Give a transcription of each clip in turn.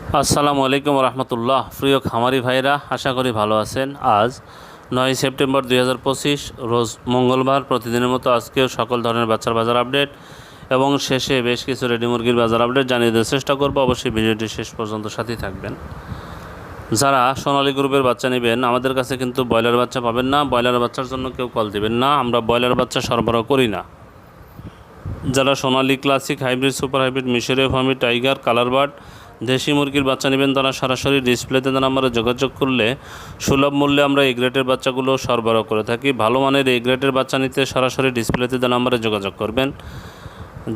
আসসালামু আলাইকুম রহমতুল্লাহ। প্রিয় খামারি ভাইরা, আশা করি ভালো আছেন। আজ 9 সেপ্টেম্বর 2025 রোজ মঙ্গলবার। প্রতিদিনের মতো আজকেও সকল ধরনের বাচ্চার বাজার আপডেট এবং শেষে বেশ কিছু রেডি মুরগির বাজার আপডেট জানিয়ে দেওয়ার চেষ্টা করব। অবশ্যই ভিডিওটি শেষ পর্যন্ত সাথেই থাকবেন। যারা সোনালী গ্রুপের বাচ্চা নেবেন, আমাদের কাছে কিন্তু ব্রয়লার বাচ্চা পাবেন না। ব্রয়লার বাচ্চার জন্য কেউ কল দিবেন না, আমরা ব্রয়লার বাচ্চা সরবরাহ করি না। যারা সোনালী ক্লাসিক, হাইব্রিড, সুপার হাইব্রিড, মিশরীয় ফার্মি, টাইগার, কালার বার্ড, দেশি মুরগির বাচ্চা নেবেন, তারা সরাসরি ডিসপ্লেতে আমরা যোগাযোগ করলে সুলভ মূল্যে আমরা এই গ্রেডের বাচ্চাগুলো সরবরাহ করে থাকি। ভালো মানের এই গ্রেডের বাচ্চা নিতে সরাসরি ডিসপ্লেতে আমরা যোগাযোগ করবেন।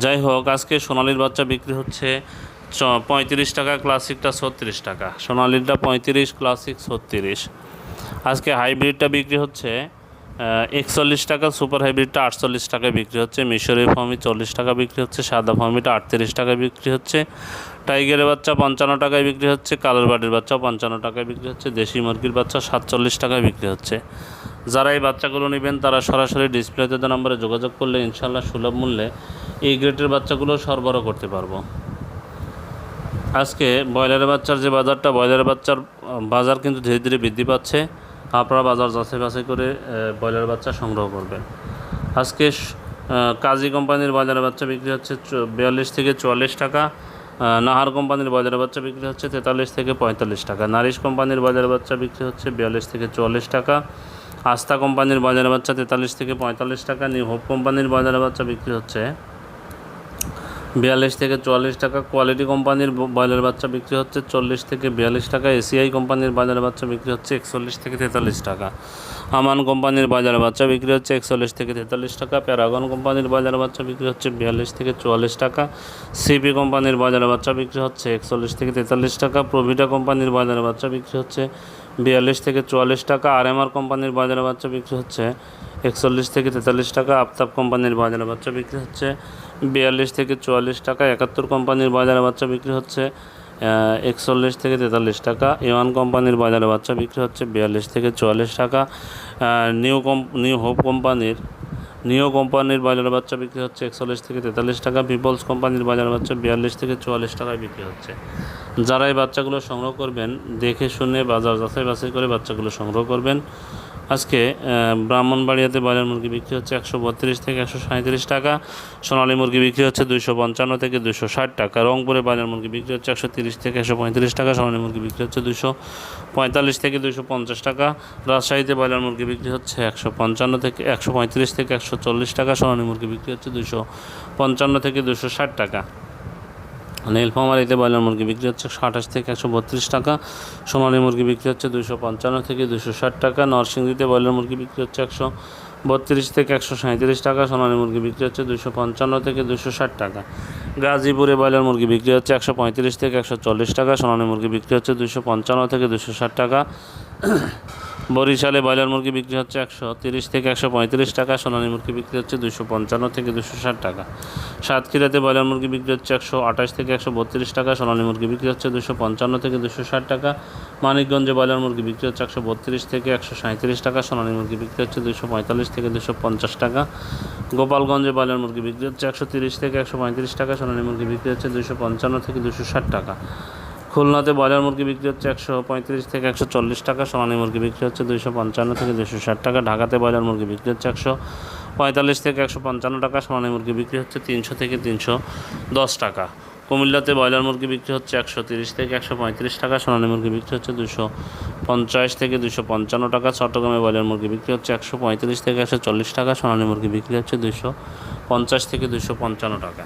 যাই হোক, আজকে সোনালির বাচ্চা বিক্রি হচ্ছে 35 টাকা, ক্লাসিকটা 36 টাকা। সোনালিরটা 35, ক্লাসিক 36। আজকে হাইব্রিডটা বিক্রি হচ্ছে 41 টাকা, সুপার হাইব্রিডটা 48 টাকায় বিক্রি হচ্ছে, মিশরীয় ফার্মি 40 টাকা বিক্রি হচ্ছে, সাদা ফার্মিটা 38 টাকায় বিক্রি হচ্ছে, টাইগারের বাচ্চা 55 টাকায় বিক্রি হচ্ছে, কালার বার্ডের বাচ্চা 55 টাকায় বিক্রি হচ্ছে, দেশি মুরগির বাচ্চা 47 টাকায় বিক্রি হচ্ছে। যারা এই বাচ্চাগুলো নেবেন তারা সরাসরি ডিসপ্লেতে নম্বরে যোগাযোগ করলে ইনশাল্লাহ সুলভ মূল্যে এই গ্রেডের বাচ্চাগুলো সরবরাহ করতে পারবো। আজকে ব্রয়লারের বাচ্চার যে বাজারটা, ব্রয়লারের বাচ্চার বাজার কিন্তু ধীরে ধীরে বৃদ্ধি পাচ্ছে। আপনারা বাজার যাচাই বাছাই করে ব্রয়লার বাচ্চা সংগ্রহ করবেন। আজকে কাজী কোম্পানির ব্রয়লারের বাচ্চা বিক্রি হচ্ছে 42 থেকে 44 টাকা। নাহার কোম্পানির ব্রয়লারের বাচ্চা বিক্রি হচ্ছে 43 থেকে 45 টাকা। নারিশ কোম্পানির ব্রয়লারের বাচ্চা বিক্রি হচ্ছে 42 থেকে 44 টাকা। আস্থা কোম্পানির ব্রয়লারের বাচ্চা 43 থেকে 45 টাকা। নিউ হোপ কোম্পানির ব্রয়লারের বাচ্চা বিক্রি হচ্ছে 42 থেকে 44 টাকা। কোয়ালিটি কোম্পানির ব্রয়লার বাচ্চা বিক্রি হচ্ছে 40 থেকে 42 টাকা। এসিআই কোম্পানির ব্রয়লার বাচ্চা বিক্রি হচ্ছে 41 থেকে 43 টাকা। আমান কোম্পানির ব্রয়লার বাচ্চা বিক্রি হচ্ছে 41 থেকে 43 টাকা। প্যারাগন কোম্পানির ব্রয়লার বাচ্চা বিক্রি হচ্ছে 42 থেকে 44 টাকা। সিপি কোম্পানির ব্রয়লার বাচ্চা বিক্রি হচ্ছে 41 থেকে 43 টাকা। প্রভিটা কোম্পানির ব্রয়লার বাচ্চা বিক্রি হচ্ছে 42 থেকে 44 টাকা। আরএমআর কোম্পানির ব্রয়লার বাচ্চা বিক্রি হচ্ছে 41 থেকে 43 টাকা। আফতাব কোম্পানির ব্রয়লার বাচ্চা বিক্রি হচ্ছে 42 থেকে 44 টাকা। 71 কোম্পানির ব্রয়লার বাচ্চা বিক্রি হচ্ছে 41 থেকে 43 টাকা। এওয়ান কোম্পানির ব্রয়লার বাচ্চা বিক্রি হচ্ছে 42 থেকে 44 টাকা। নিউ হোপ কোম্পানির ব্রয়লার বাচ্চা বিক্রি হচ্ছে 41 থেকে 43 টাকা। পিপলস কোম্পানির ব্রয়লার বাচ্চা 42 থেকে 44 টাকায় বিক্রি হচ্ছে। যারা এই বাচ্চাগুলো সংগ্রহ করবেন, দেখে শুনে বাজার যাচাই বাছাই করে বাচ্চাগুলো সংগ্রহ করবেন। আজকে ব্রাহ্মণবাড়িয়াতে ব্রয়লার মুরগি বিক্রি হচ্ছে 132 থেকে 137 টাকা। সোনালী মুরগি বিক্রি হচ্ছে 255 থেকে 260 টাকা। রংপুরে ব্রয়লার মুরগি বিক্রি হচ্ছে 130 থেকে 135 টাকা। সোনালী মুরগি বিক্রি হচ্ছে 245 থেকে 250 টাকা। রাজশাহীতে ব্রয়লার মুরগি বিক্রি হচ্ছে 135 থেকে 140 টাকা। সোনালী মুরগি বিক্রি হচ্ছে 255 থেকে 260 টাকা। নীলফামারীতে ব্রয়লার মুরগি বিক্রি হচ্ছে 128 থেকে 132 টাকা। সোনালী মুরগি বিক্রি হচ্ছে 255 থেকে 260 টাকা। নরসিংদীতে ব্রয়লার মুরগি বিক্রি হচ্ছে 132 থেকে 137 টাকা। সোনালী মুরগি বিক্রি হচ্ছে 255 থেকে 260 টাকা। গাজীপুরে ব্রয়লার মুরগি বিক্রি হচ্ছে 135 থেকে 140 টাকা। সোনালী মুরগি বিক্রি হচ্ছে 255 থেকে 260 টাকা। বরিশালে ব্রয়লার মুরগি বিক্রি হচ্ছে 130 থেকে 135 টাকা। সোনালী মুরগি বিক্রি হচ্ছে 255 থেকে 260 টাকা। সাতক্ষীরাতে ব্রয়লার মুরগি বিক্রি হচ্ছে 128 থেকে 132 টাকা। সোনালী মুরগি বিক্রি হচ্ছে 255 থেকে 260 টাকা। মানিকগঞ্জে ব্রয়লার মুরগি বিক্রি হচ্ছে 132 থেকে 137 টাকা। সোনালী মুরগি বিক্রি হচ্ছে 245 থেকে 250 টাকা। গোপালগঞ্জে ব্রয়লার মুরগি বিক্রি হচ্ছে 130 থেকে 135 টাকা। সোনালী মুরগি বিক্রি হচ্ছে 255 থেকে 260 টাকা। খুলনাতে ব্রয়লার মুরগি বিক্রি হচ্ছে 135 থেকে 140 টাকা। সোনালী মুরগি বিক্রি হচ্ছে 255 থেকে 260 টাকা। ঢাকাতে ব্রয়লার মুরগি বিক্রি হচ্ছে 145 থেকে 155 টাকা। সোনালী মুরগি বিক্রি হচ্ছে 300 থেকে 310 টাকা। কুমিল্লাতে ব্রয়লার মুরগি বিক্রি হচ্ছে 130 থেকে 135 টাকা। সোনালী মুরগি বিক্রি হচ্ছে 250 থেকে 255 টাকা। চট্টগ্রামে ব্রয়লার মুরগি বিক্রি হচ্ছে 135 থেকে 140 টাকা। সোনালী মুরগি বিক্রি হচ্ছে 250 থেকে 255 টাকা।